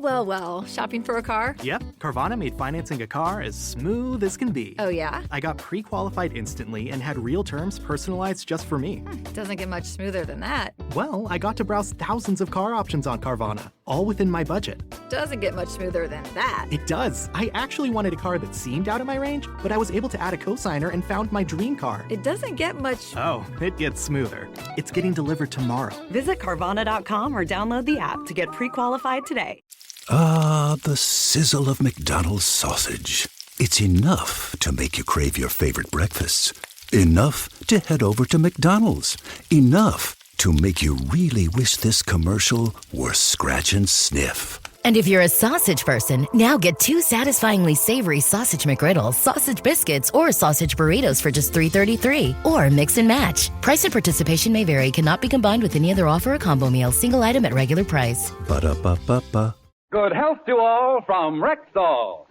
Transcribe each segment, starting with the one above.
Well. Shopping for a car? Yep, Carvana made financing a car as smooth as can be. Oh, yeah? I got pre-qualified instantly and had real terms personalized just for me. Doesn't get much smoother than that. Well, I got to browse thousands of car options on Carvana, all within my budget. Doesn't get much smoother than that. It does. I actually wanted a car that seemed out of my range, but I was able to add a cosigner and found my dream car. It doesn't get much... Oh, it gets smoother. It's getting delivered tomorrow. Visit Carvana.com or download the app to get pre-qualified today. Ah, the sizzle of McDonald's sausage. It's enough to make you crave your favorite breakfasts. Enough to head over to McDonald's. Enough to make you really wish this commercial were scratch and sniff. And if you're a sausage person, now get 2 satisfyingly savory sausage McGriddles, sausage biscuits, or sausage burritos for just $3.33. Or mix and match. Price and participation may vary. Cannot be combined with any other offer or combo meal. Single item at regular price. Ba-da-ba-ba-ba. Good health to all from Rexall.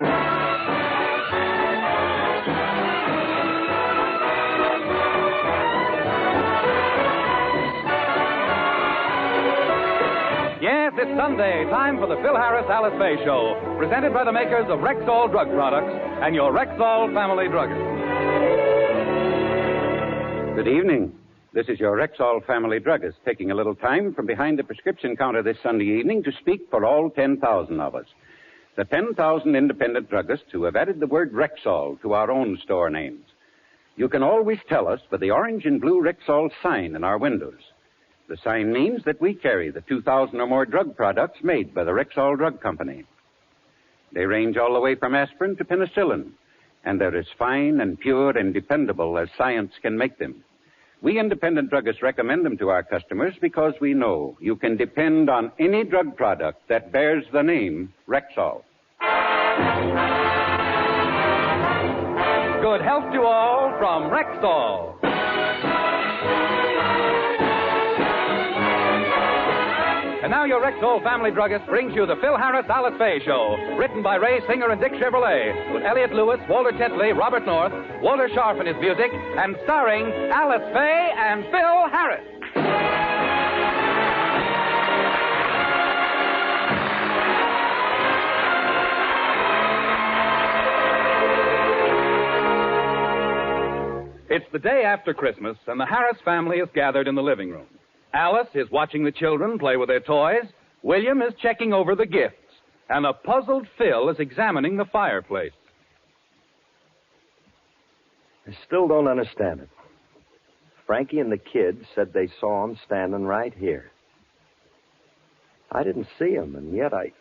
Yes, it's Sunday, time for the Phil Harris-Alice Faye Show, presented by the makers of Rexall Drug Products and your Rexall family druggist. Good evening. This is your Rexall family druggist taking a little time from behind the prescription counter this Sunday evening to speak for all 10,000 of us. The 10,000 independent druggists who have added the word Rexall to our own store names. You can always tell us by the orange and blue Rexall sign in our windows. The sign means that we carry the 2,000 or more drug products made by the Rexall Drug Company. They range all the way from aspirin to penicillin, and they're as fine and pure and dependable as science can make them. We independent druggists recommend them to our customers because we know you can depend on any drug product that bears the name Rexall. Good health to all from Rexall. And now your Rexall family druggist brings you the Phil Harris-Alice Faye Show, written by Ray Singer and Dick Chevrolet, with Elliot Lewis, Walter Tetley, Robert North, Walter Sharp in his music, and starring Alice Faye and Phil Harris. It's the day after Christmas, and the Harris family is gathered in the living room. Alice is watching the children play with their toys. William is checking over the gifts. And a puzzled Phil is examining the fireplace. I still don't understand it. Frankie and the kids said they saw him standing right here. I didn't see him, and yet I...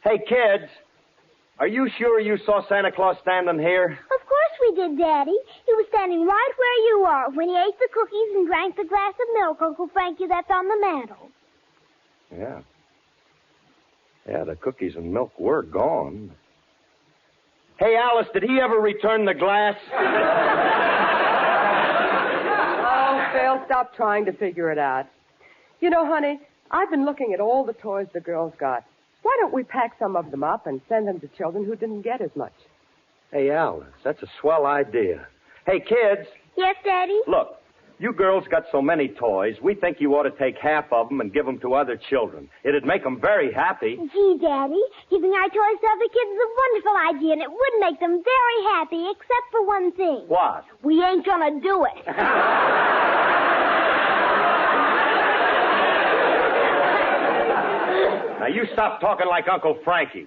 Hey, kids! Are you sure you saw Santa Claus standing here? Of course we did, Daddy. He was standing right where you are when he ate the cookies and drank the glass of milk, Uncle Frankie, that's on the mantel. Yeah. Yeah, the cookies and milk were gone. Hey, Alice, did he ever return the glass? Oh, Phil, stop trying to figure it out. You know, honey, I've been looking at all the toys the girls got. Why don't we pack some of them up and send them to children who didn't get as much? Hey, Alice, that's a swell idea. Hey, kids. Yes, Daddy? Look, you girls got so many toys, we think you ought to take half of them and give them to other children. It'd make them very happy. Gee, Daddy, giving our toys to other kids is a wonderful idea, and it would make them very happy, except for one thing. What? We ain't gonna do it. Now, you stop talking like Uncle Frankie.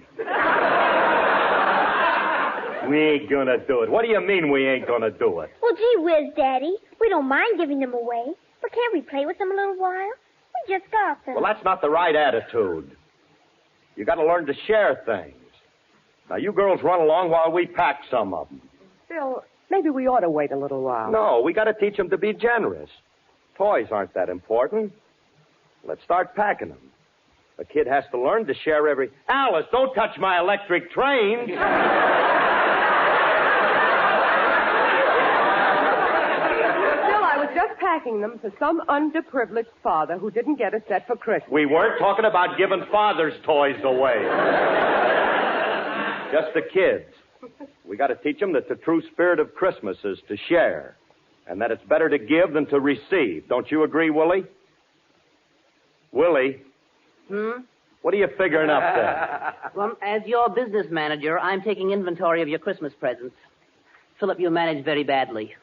We ain't gonna do it. What do you mean we ain't gonna do it? Well, gee whiz, Daddy. We don't mind giving them away. But can't we play with them a little while? We just got them. Well, that's not the right attitude. You gotta learn to share things. Now, you girls run along while we pack some of them. Phil, maybe we ought to wait a little while. No, we gotta teach them to be generous. Toys aren't that important. Let's start packing them. A kid has to learn to share every... Alice, don't touch my electric train. Phil, I was just packing them for some underprivileged father who didn't get a set for Christmas. We weren't talking about giving father's toys away. Just the kids. We got to teach them that the true spirit of Christmas is to share, and that it's better to give than to receive. Don't you agree, Willie? Willie? What are you figuring up there? Well, as your business manager, I'm taking inventory of your Christmas presents. Philip, you managed very badly.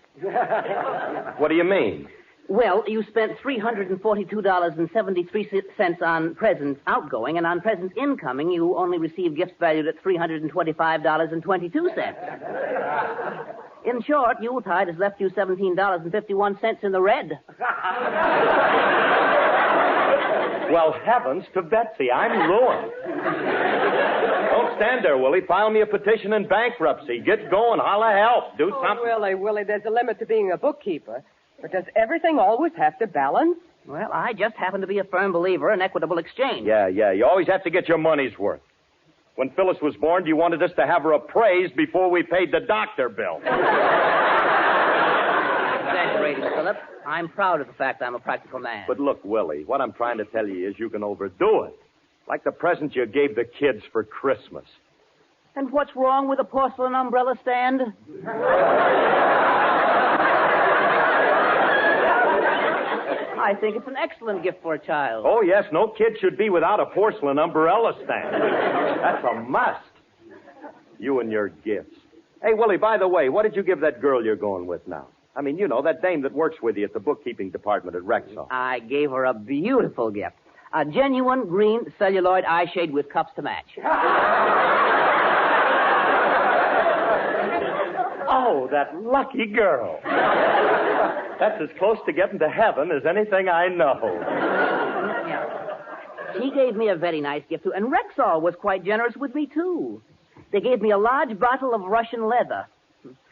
What do you mean? Well, you spent $342.73 on presents outgoing, and on presents incoming, you only received gifts valued at $325.22. In short, Yuletide has left you $17.51 in the red. Well, heavens to Betsy, I'm ruined. Don't stand there, Willie. File me a petition in bankruptcy. Get going. Holla help. Do something. Willie, there's a limit to being a bookkeeper. But does everything always have to balance? Well, I just happen to be a firm believer in equitable exchange. Yeah. You always have to get your money's worth. When Phyllis was born, you wanted us to have her appraised before we paid the doctor bill. Exaggerating, Philip. I'm proud of the fact I'm a practical man. But look, Willie, what I'm trying to tell you is you can overdo it. Like the present you gave the kids for Christmas. And what's wrong with a porcelain umbrella stand? I think it's an excellent gift for a child. Oh, yes, no kid should be without a porcelain umbrella stand. That's a must. You and your gifts. Hey, Willie, by the way, what did you give that girl you're going with now? I mean, you know, that dame that works with you at the bookkeeping department at Rexall. I gave her a beautiful gift. A genuine green celluloid eye shade with cups to match. Oh, that lucky girl. That's as close to getting to heaven as anything I know. She gave me a very nice gift, too. And Rexall was quite generous with me, too. They gave me a large bottle of Russian leather.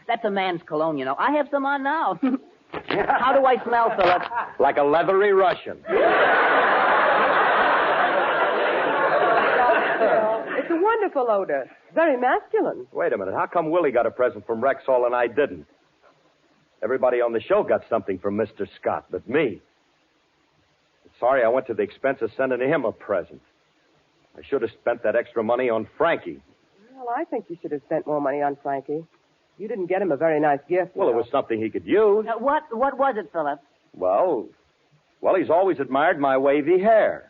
That's a man's cologne, you know. I have some on now. How do I smell, Philip? Like a leathery Russian. It's a wonderful odor. Very masculine. Wait a minute. How come Willie got a present from Rexall and I didn't? Everybody on the show got something from Mr. Scott, but me. Sorry I went to the expense of sending him a present. I should have spent that extra money on Frankie. Well, I think you should have spent more money on Frankie. You didn't get him a very nice gift. Well, it was something he could use. What was it, Philip? Well, he's always admired my wavy hair.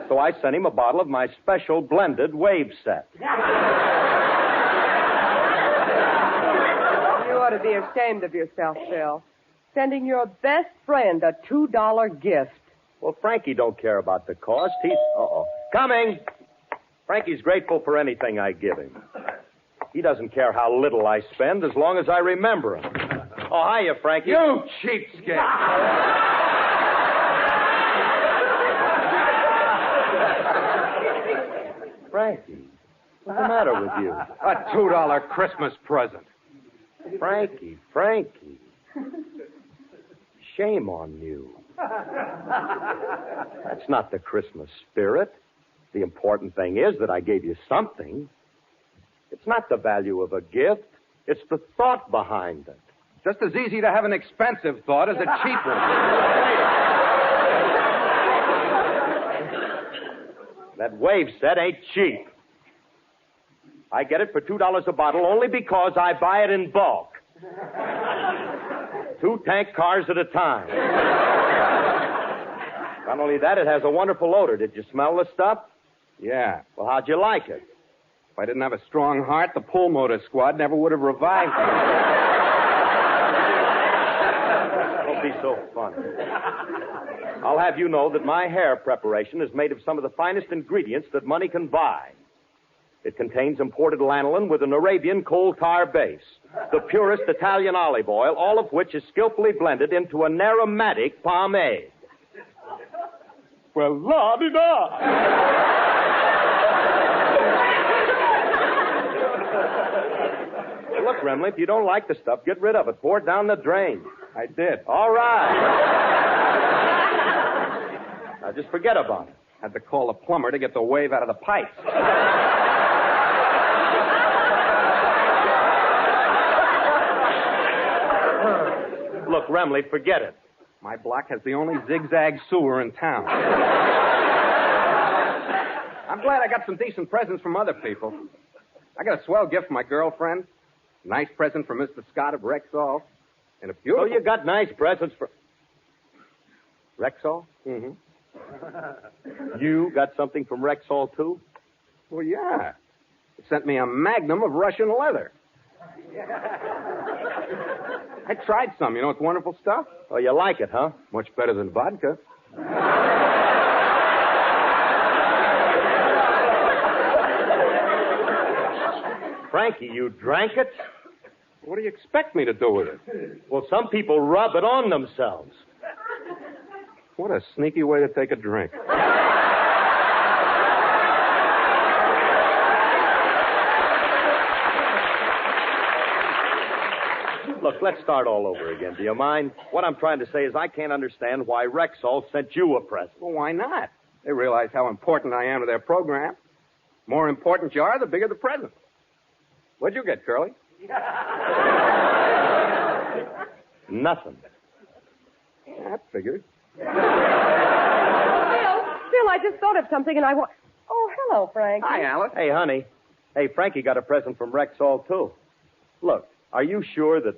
So I sent him a bottle of my special blended wave set. You ought to be ashamed of yourself, Phil. Sending your best friend a $2 gift. Well, Frankie don't care about the cost. He's... Coming! Frankie's grateful for anything I give him. He doesn't care how little I spend as long as I remember him. Oh, hiya, Frankie. You cheapskate. Frankie, what's the matter with you? A $2 Christmas present. Frankie. Shame on you. That's not the Christmas spirit. The important thing is that I gave you something. It's not the value of a gift. It's the thought behind it. Just as easy to have an expensive thought as a cheap one. That wave set ain't cheap. I get it for $2 a bottle only because I buy it in bulk. 2 tank cars at a time. Not only that, it has a wonderful odor. Did you smell the stuff? Yeah. Well, how'd you like it? If I didn't have a strong heart, the pull motor squad never would have revived me. Don't be so funny. I'll have you know that my hair preparation is made of some of the finest ingredients that money can buy. It contains imported lanolin with an Arabian coal tar base, the purest Italian olive oil, all of which is skillfully blended into an aromatic pomade. Well, la-di-da! Look, Remley, if you don't like the stuff, get rid of it. Pour it down the drain. I did. All right. Now, just forget about it. Had to call a plumber to get the wave out of the pipes. Look, Remley, forget it. My block has the only zigzag sewer in town. I'm glad I got some decent presents from other people. I got a swell gift for my girlfriend. Nice present from Mr. Scott of Rexall. And a beautiful... So you got nice presents for... Rexall? Mm-hmm. You got something from Rexall, too? Well, yeah. He sent me a magnum of Russian leather. I tried some. You know, it's wonderful stuff. Oh, you like it, huh? Much better than vodka. Frankie, you drank it? What do you expect me to do with it? Well, some people rub it on themselves. What a sneaky way to take a drink. Look, let's start all over again. Do you mind? What I'm trying to say is I can't understand why Rexall sent you a present. Well, why not? They realize how important I am to their program. The more important you are, the bigger the present. What'd you get, Curly? Nothing. That figures. Phil, I just thought of something and I want... Oh, hello, Frank. Hi, Alice. Hey, honey. Hey, Frankie got a present from Rexall, too. Look, are you sure that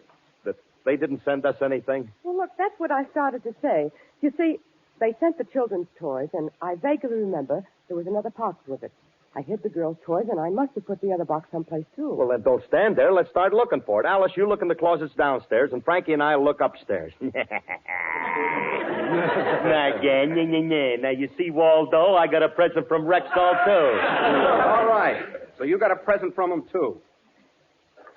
they didn't send us anything? Well, look, that's what I started to say. You see, they sent the children's toys, and I vaguely remember there was another box with it. I hid the girls' toys, and I must have put the other box someplace, too. Well, then don't stand there. Let's start looking for it. Alice, you look in the closets downstairs, and Frankie and I will look upstairs. Now, you see, Waldo, I got a present from Rexall, too. All right. So you got a present from them, too.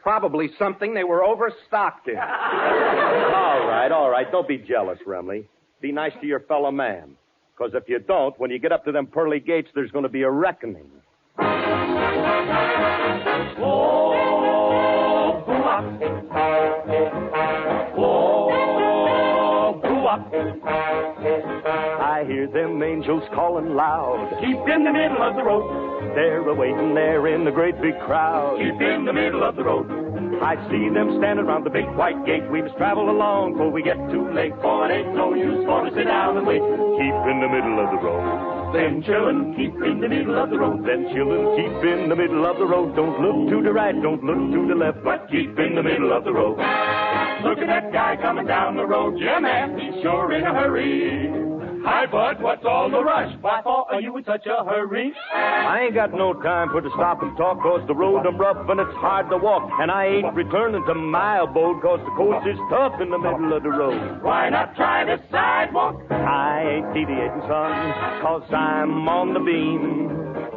Probably something they were overstocked in. All right. Don't be jealous, Remley. Be nice to your fellow man. Because if you don't, when you get up to them pearly gates, there's going to be a reckoning. I hear them angels calling loud. Keep in the middle of the road. They're awaiting there in the great big crowd. Keep in the middle of the road. I see them standing around the big white gate. We must travel along before we get too late. For it ain't no use for to sit down and wait. Keep in the middle of the road. Then chillin', keep in the middle of the road. Then chillin', keep in the middle of the road. Don't look to the right, don't look to the left, but keep in the middle of the road. Look at that guy coming down the road. Yeah, man, he's sure in a hurry. Hi, bud, what's all the rush? Why for are you in such a hurry? I ain't got no time for to stop and talk, cause the road I'm rough and it's hard to walk. And I ain't returning to my abode, cause the coast is tough in the middle of the road. Why not try the sidewalk? I ain't deviating, son, cause I'm on the beam.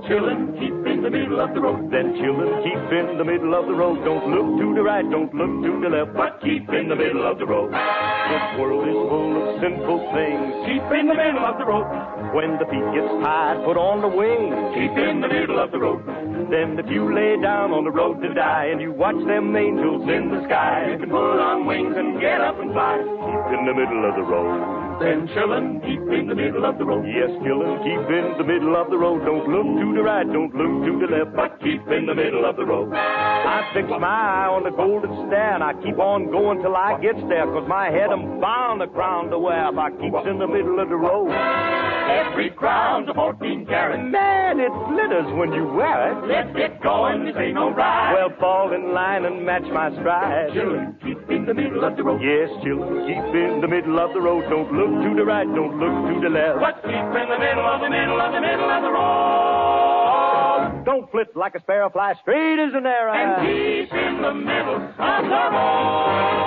Chillin', keep in the middle of the road. Then chillin', keep in the middle of the road. Don't look to the right, don't look to the left, but keep in the middle of the road. This world is full of sinful things. Keep in the middle of the road. When the feet gets tired, put on the wings. Keep in the middle of the road. Then if you lay down on the road to die and you watch them angels in the sky, you can put on wings and get up and fly. Keep in the middle of the road. Then chillin', keep in the middle of the road. Yes, chillin', keep in the middle of the road. Don't look to the right, don't look to the left, but keep in the middle of the road. I fix my eye on the golden stair, and I keep on going till I gets there, cause my head I'm bound a crown to wear if I keeps in the middle of the road. Every crown's a 14 carat. Man, it glitters when you wear it. Let's get going, this ain't no ride. Well, fall in line and match my stride. Chillin', keep in the middle of the road. Yes, chillin', keep in the middle of the road. Don't look to the right, don't look to the left, but keep in the middle of the middle of the middle of the road. Don't flip like a sparrow, fly straight as an arrow. And keep in the middle of the road.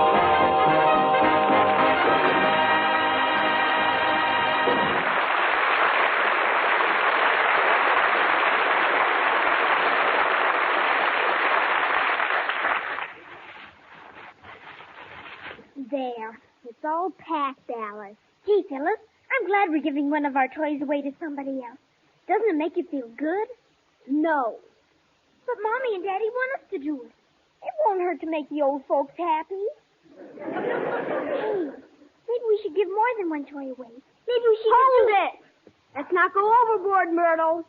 There. It's all packed, Alice. Gee, Phyllis, I'm glad we're giving one of our toys away to somebody else. Doesn't it make you feel good? No. But Mommy and Daddy want us to do it. It won't hurt to make the old folks happy. Hey, maybe we should give more than one toy away. Maybe we should... Hold it! Let's not go overboard, Myrtle.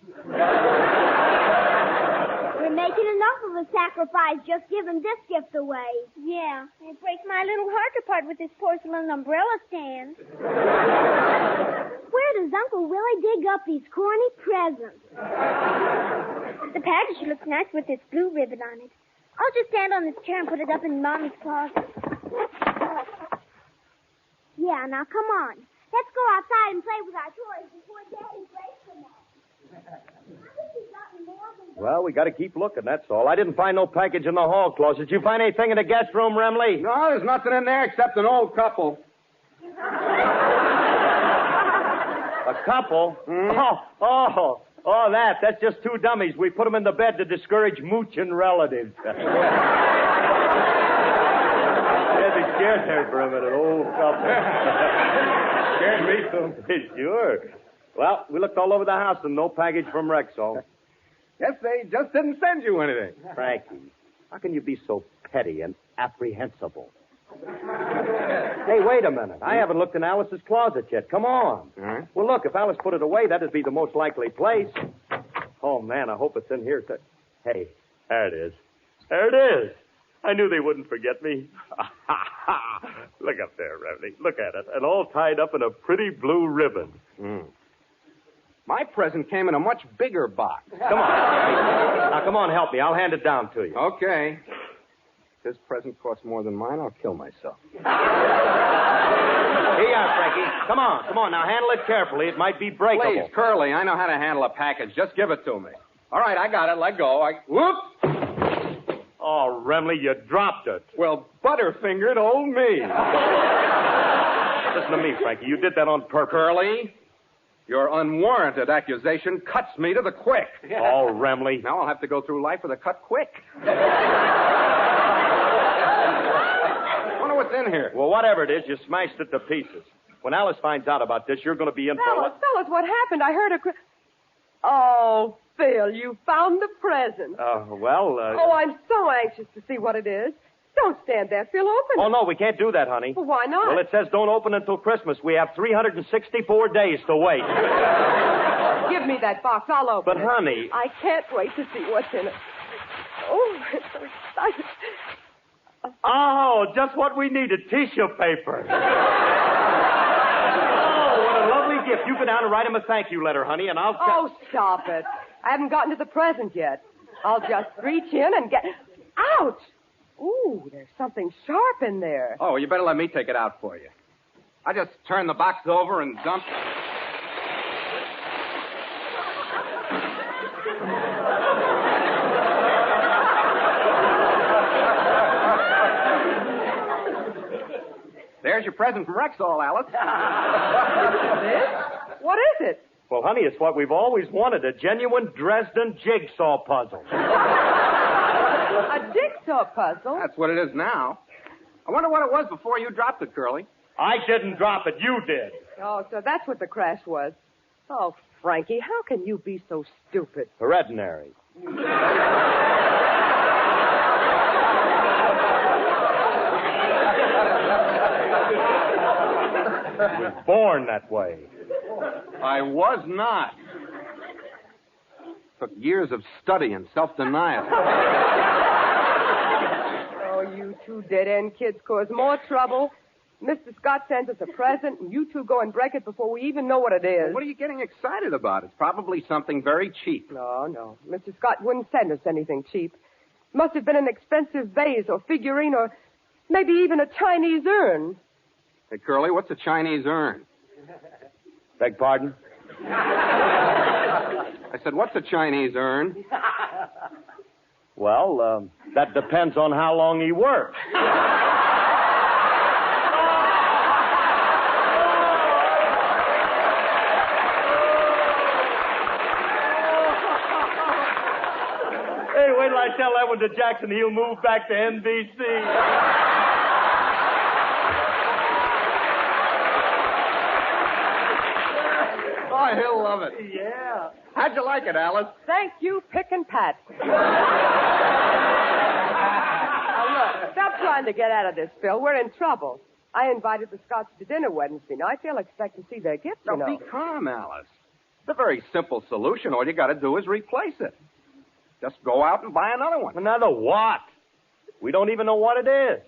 We're making enough of a sacrifice just giving this gift away. Yeah, it breaks my little heart to part with this porcelain umbrella stand. Where does Uncle Willie dig up these corny presents? The package looks nice with this blue ribbon on it. I'll just stand on this chair and put it up in Mommy's closet. Yeah, now come on. Let's go outside and play with our toys before Daddy breaks them all. Well, we got to keep looking, that's all. I didn't find no package in the hall closet. Did you find anything in the guest room, Remley? No, there's nothing in there except an old couple. A couple? Oh, that's just two dummies. We put them in the bed to discourage mooching relatives. Yeah, they scared there for a minute, old couple. Scared me too. Sure. Well, we looked all over the house and no package from Rexall. Guess they just didn't send you anything. Frankie, how can you be so petty and apprehensible? Hey, wait a minute. I haven't looked in Alice's closet yet. Come on. Huh? Well, look, if Alice put it away, that'd be the most likely place. Oh, man, I hope it's in here. Hey, there it is. There it is. I knew they wouldn't forget me. Look up there, Revney. Look at it. And all tied up in a pretty blue ribbon. My present came in a much bigger box. Come on. Now, come on, help me. I'll hand it down to you. Okay. If this present costs more than mine, I'll kill myself. Here you are, Frankie. Come on. Now, handle it carefully. It might be breakable. Please, Curly, I know how to handle a package. Just give it to me. All right, I got it. Let go. Whoop! Oh, Remley, you dropped it. Well, Butterfingered old me. Listen to me, Frankie. You did that on purpose. Curly, your unwarranted accusation cuts me to the quick. Oh, Remley. Now I'll have to go through life with a cut quick. Wonder what's in here. Well, whatever it is, you smashed it to pieces. When Alice finds out about this, you're going to be in for it. Fellas, what happened? I heard a... Oh, Phil, you found the present. Oh, I'm so anxious to see what it is. Don't stand there, Phil. Open it. Oh, no, we can't do that, honey. Well, why not? Well, it says don't open until Christmas. We have 364 days to wait. Give me that box. I'll open But, it. honey... I can't wait to see what's in it. Oh, I'm so excited. Oh, just what we needed, tissue paper. Oh, what a lovely gift. You go down and write him a thank you letter, honey, and I'll... Oh, stop it. I haven't gotten to the present yet. I'll just reach in and get... Ouch! Ooh, there's something sharp in there. Oh, you better let me take it out for you. I just turned the box over and dumped... There's your present from Rexall, Alice. This? What is it? Well, honey, it's what we've always wanted, a genuine Dresden jigsaw puzzle. A jigsaw puzzle? That's what it is now. I wonder what it was before you dropped it, Curly. I didn't drop it. You did. Oh, so that's what the crash was. Oh, Frankie, how can you be so stupid? Hereditary. I was born that way. I was not. Took years of study and self-denial. Oh, you two dead-end kids cause more trouble. Mr. Scott sends us a present, and you two go and break it before we even know what it is. What are you getting excited about? It's probably something very cheap. No. Mr. Scott wouldn't send us anything cheap. Must have been an expensive vase or figurine or maybe even a Chinese urn. Hey, Curly, what's a Chinese urn? Beg pardon? I said, what's a Chinese urn? Well, that depends on how long he works. Hey, wait till I tell that one to Jackson. He'll move back to NBC. Oh, he'll love it. Yeah. How'd you like it, Alice? Thank you, Pick and Pat. Now, look, stop trying to get out of this, Phil. We're in trouble. I invited the Scotts to dinner Wednesday night. They'll expect to see their gift, you know. Now, be calm, Alice. It's a very simple solution. All you got to do is replace it. Just go out and buy another one. Another what? We don't even know what it is.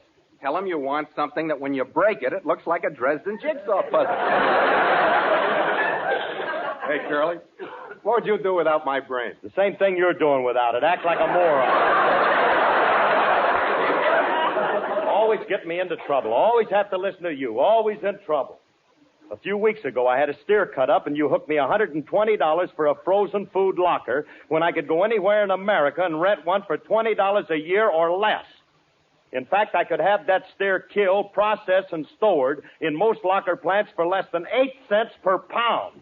Tell them you want something that when you break it, it looks like a Dresden jigsaw puzzle. Hey, Curly, what would you do without my brain? The same thing you're doing without it. Act like a moron. Always get me into trouble. Always have to listen to you. Always in trouble. A few weeks ago, I had a steer cut up, and you hooked me $120 for a frozen food locker when I could go anywhere in America and rent one for $20 a year or less. In fact, I could have that steer killed, processed, and stored in most locker plants for less than 8 cents per pound.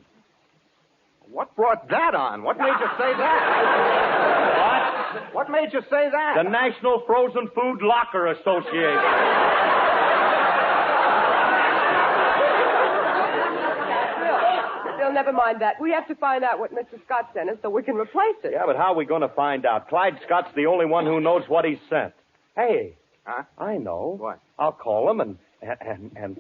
What brought that on? What made you say that? What made you say that? The National Frozen Food Locker Association. Bill, never mind that. We have to find out what Mr. Scott sent us so we can replace it. Yeah, but how are we going to find out? Clyde Scott's the only one who knows what he sent. Hey, huh? I know. What? I'll call him and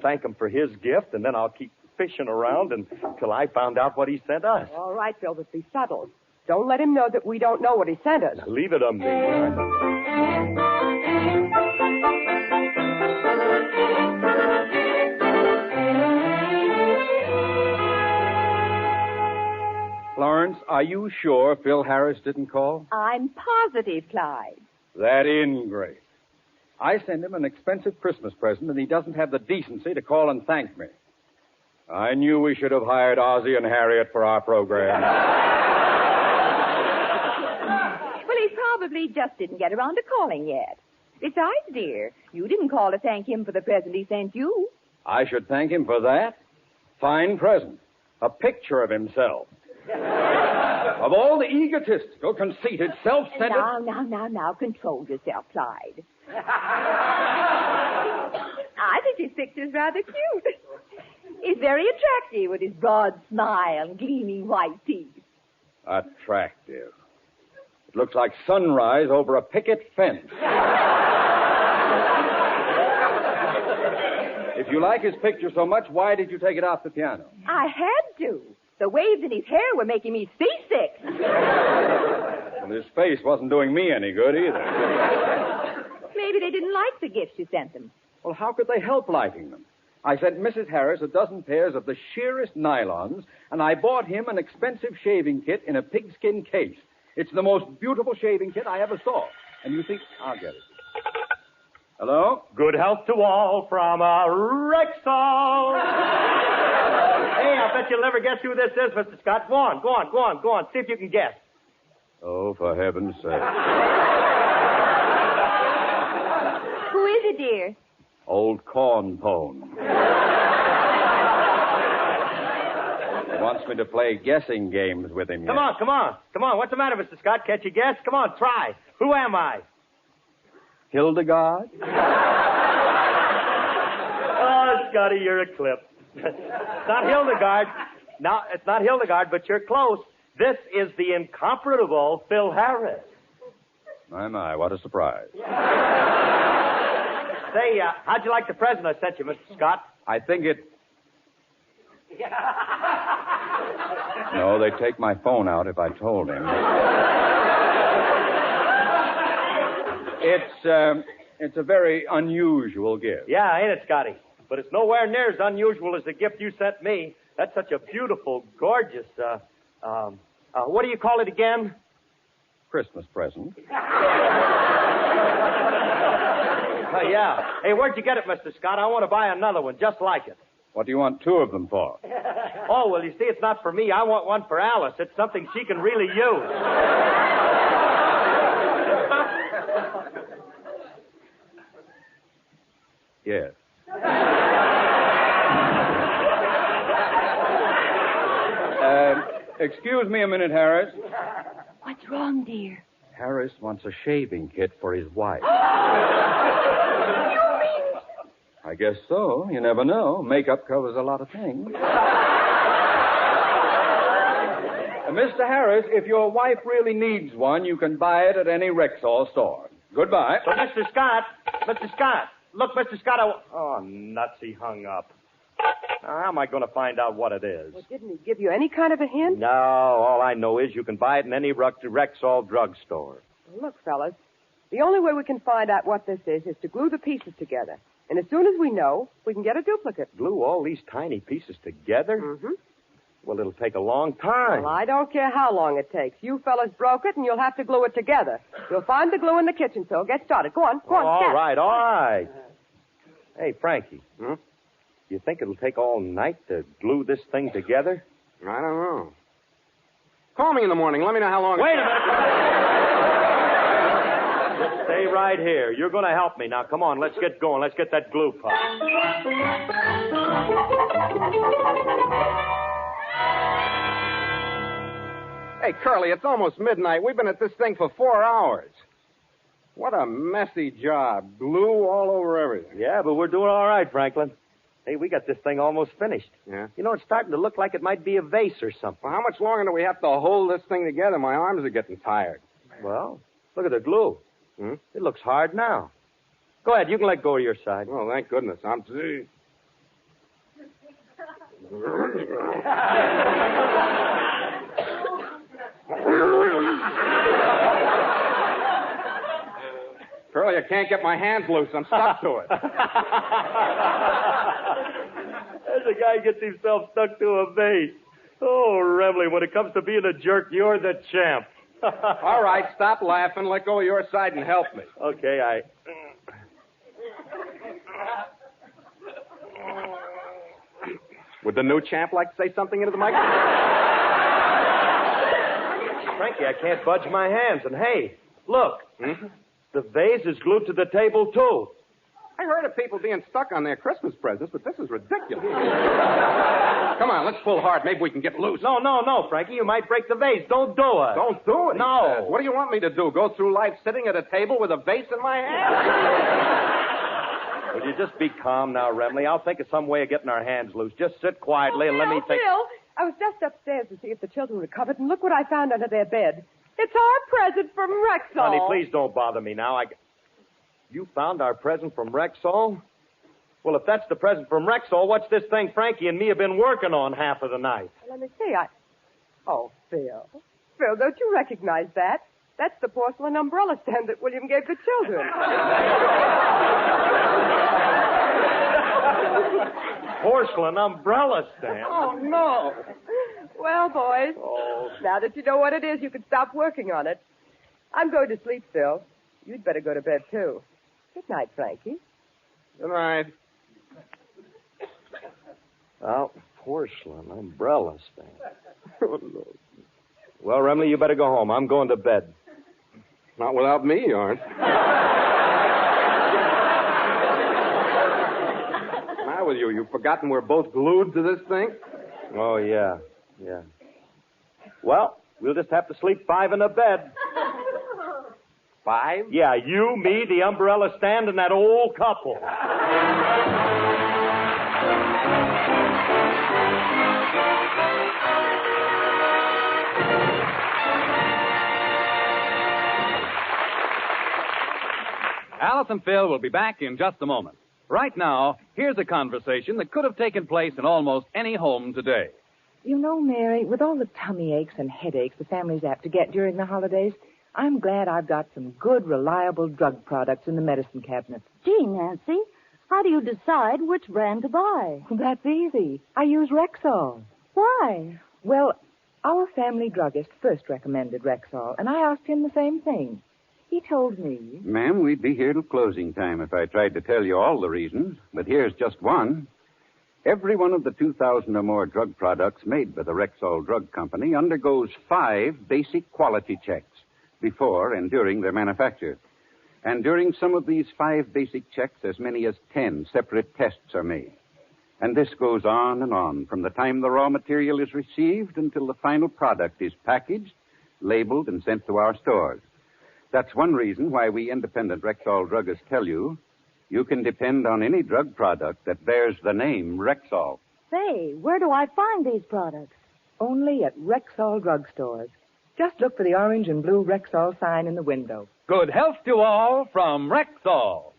thank him for his gift, and then I'll keep fishing around until I found out what he sent us. All right, Bill, but be subtle. Don't let him know that we don't know what he sent us. Leave it on me. Florence, are you sure Phil Harris didn't call? I'm positive, Clyde. That ingrate. I sent him an expensive Christmas present, and he doesn't have the decency to call and thank me. I knew we should have hired Ozzie and Harriet for our program. Well, he probably just didn't get around to calling yet. Besides, dear, you didn't call to thank him for the present he sent you. I should thank him for that. Fine present. A picture of himself. Of all the egotistical, conceited, self-centered... Now, control yourself, Clyde. I think his picture's rather cute. He's very attractive with his broad smile and gleaming white teeth. Attractive. It looks like sunrise over a picket fence. If you like his picture so much, why did you take it off the piano? I had to. The waves in his hair were making me seasick. Well, his face wasn't doing me any good either. Maybe they didn't like the gifts you sent them. Well, how could they help liking them? I sent Mrs. Harris a dozen pairs of the sheerest nylons, and I bought him an expensive shaving kit in a pigskin case. It's the most beautiful shaving kit I ever saw. And you think... I'll get it. Hello? Good health to all from Rexall. Hey, I bet you'll never guess who this is, Mr. Scott. Go on. See if you can guess. Oh, for heaven's sake. Who is it, dear? Old Corn Pone. He wants me to play guessing games with him. Come on. What's the matter, Mr. Scott? Can't you guess? Come on, try. Who am I? Hildegard? Oh, Scotty, you're a clip. It's not Hildegard. No, it's not Hildegard, but you're close. This is the incomparable Phil Harris. My, what a surprise. Say, how'd you like the present I sent you, Mr. Scott? I think it... No, they'd take my phone out if I told him. It's a very unusual gift. Yeah, ain't it, Scotty? But it's nowhere near as unusual as the gift you sent me. That's such a beautiful, gorgeous, what do you call it again? Christmas present. Yeah. Hey, where'd you get it, Mr. Scott? I want to buy another one just like it. What do you want two of them for? Oh, well, you see, it's not for me. I want one for Alice. It's something she can really use. Yes. Excuse me a minute, Harris. What's wrong, dear? Harris wants a shaving kit for his wife. You mean... I guess so. You never know. Makeup covers a lot of things. Mr. Harris, if your wife really needs one, you can buy it at any Rexall store. Goodbye. So, Mr. Scott. Look, Mr. Scott, Oh, nuts, he hung up. Now, how am I going to find out what it is? Well, didn't he give you any kind of a hint? No, all I know is you can buy it in any Rexall drugstore. Well, look, fellas, the only way we can find out what this is to glue the pieces together. And as soon as we know, we can get a duplicate. Glue all these tiny pieces together? Mm-hmm. Well, it'll take a long time. Well, I don't care how long it takes. You fellas broke it, and you'll have to glue it together. You'll find the glue in the kitchen, so get started. Go on. All right. Hey, Frankie. You think it'll take all night to glue this thing together? I don't know. Call me in the morning. Let me know how long. Wait a minute. Just stay right here. You're going to help me. Now, come on. Let's get going. Let's get that glue pot. Hey, Curly, it's almost midnight. We've been at this thing for 4 hours. What a messy job. Glue all over everything. Yeah, but we're doing all right, Franklin. Hey, we got this thing almost finished. Yeah? You know, it's starting to look like it might be a vase or something. Well, how much longer do we have to hold this thing together? My arms are getting tired. Well, look at the glue. It looks hard now. Go ahead. You can let go of your side. Oh, thank goodness. I'm... Curly, I can't get my hands loose. I'm stuck to it. As a guy gets himself stuck to a vase. Oh, Remley, when it comes to being a jerk, you're the champ. All right, stop laughing. Let go of your side and help me. Okay, Would the new champ like to say something into the microphone? Frankie, I can't budge my hands. And hey, look. The vase is glued to the table, too. I heard of people being stuck on their Christmas presents, but this is ridiculous. Come on, let's pull hard. Maybe we can get loose. No, Frankie. You might break the vase. Don't do it. Don't do it, he No. says. What do you want me to do? Go through life sitting at a table with a vase in my hand? Will you just be calm now, Remley? I'll think of some way of getting our hands loose. Just sit quietly and let me think. Phil, I was just upstairs to see if the children recovered, and look what I found under their bed. It's our present from Rexall. Honey, please don't bother me now. You found our present from Rexall? Well, if that's the present from Rexall, what's this thing Frankie and me have been working on half of the night? Let me see. Oh, Phil. Phil, don't you recognize that? That's the porcelain umbrella stand that William gave the children. Porcelain umbrella stand? Oh, no. Well, boys, now that you know what it is, you can stop working on it. I'm going to sleep, Phil. You'd better go to bed, too. Good night, Frankie. Good night. Well, porcelain umbrella stand. Well, Remley, you better go home. I'm going to bed. Not without me, you aren't. What's the matter with you? You've forgotten we're both glued to this thing? Oh, yeah. Well, we'll just have to sleep 5 in a bed. 5? Yeah, you, me, the umbrella stand, and that old couple. Alice and Phil will be back in just a moment. Right now, here's a conversation that could have taken place in almost any home today. You know, Mary, with all the tummy aches and headaches the family's apt to get during the holidays, I'm glad I've got some good, reliable drug products in the medicine cabinet. Gee, Nancy, how do you decide which brand to buy? That's easy. I use Rexall. Why? Well, our family druggist first recommended Rexall, and I asked him the same thing. He told me... Ma'am, we'd be here till closing time if I tried to tell you all the reasons, but here's just one. Every one of the 2,000 or more drug products made by the Rexall Drug Company undergoes 5 basic quality checks before and during their manufacture. And during some of these 5 basic checks, as many as 10 separate tests are made. And this goes on and on from the time the raw material is received until the final product is packaged, labeled, and sent to our stores. That's one reason why we independent Rexall druggists tell you can depend on any drug product that bears the name Rexall. Say, where do I find these products? Only at Rexall drugstores. Just look for the orange and blue Rexall sign in the window. Good health to all from Rexall.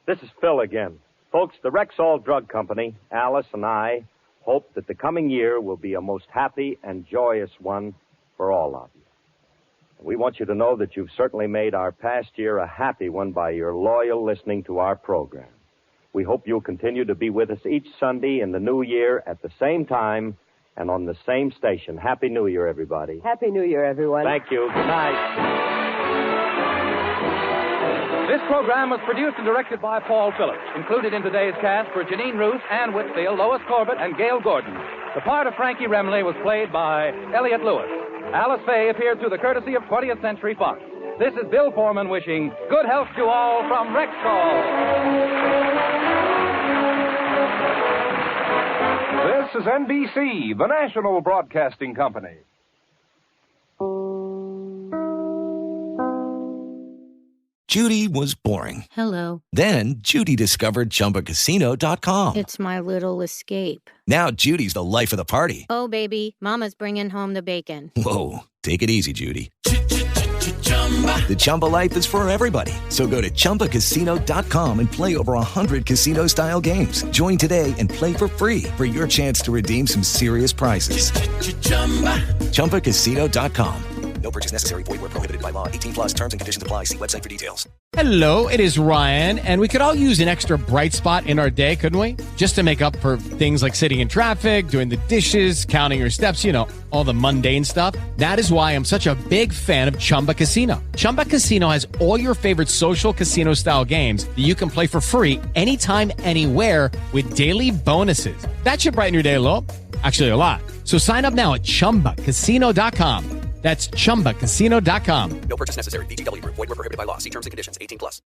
This is Phil again. Folks, the Rexall Drug Company, Alice and I, hope that the coming year will be a most happy and joyous one for all of you. We want you to know that you've certainly made our past year a happy one by your loyal listening to our program. We hope you'll continue to be with us each Sunday in the new year at the same time And on the same station. Happy New Year, everybody. Happy New Year, everyone. Thank you. Good night. This program was produced and directed by Paul Phillips. Included in today's cast were Janine Roos, Ann Whitfield, Lois Corbett, and Gail Gordon. The part of Frankie Remley was played by Elliot Lewis. Alice Faye appeared through the courtesy of 20th Century Fox. This is Bill Foreman wishing good health to all from Rexall. This is NBC, the national broadcasting company. Judy was boring. Hello. Then Judy discovered ChumbaCasino.com. It's my little escape. Now Judy's the life of the party. Oh, baby, mama's bringing home the bacon. Whoa, take it easy, Judy. The Chumba life is for everybody. So go to ChumbaCasino.com and play over 100 casino-style games. Join today and play for free for your chance to redeem some serious prizes. ChumbaCasino.com. No purchase necessary. Void where prohibited by law. 18 plus terms and conditions apply. See website for details. Hello, it is Ryan, and we could all use an extra bright spot in our day, couldn't we? Just to make up for things like sitting in traffic, doing the dishes, counting your steps, you know, all the mundane stuff. That is why I'm such a big fan of Chumba Casino. Chumba Casino has all your favorite social casino-style games that you can play for free anytime, anywhere with daily bonuses. That should brighten your day a little. Actually, a lot. So sign up now at ChumbaCasino.com. That's ChumbaCasino.com. No purchase necessary. VGW Group. Void where prohibited by law. See terms and conditions. 18 plus.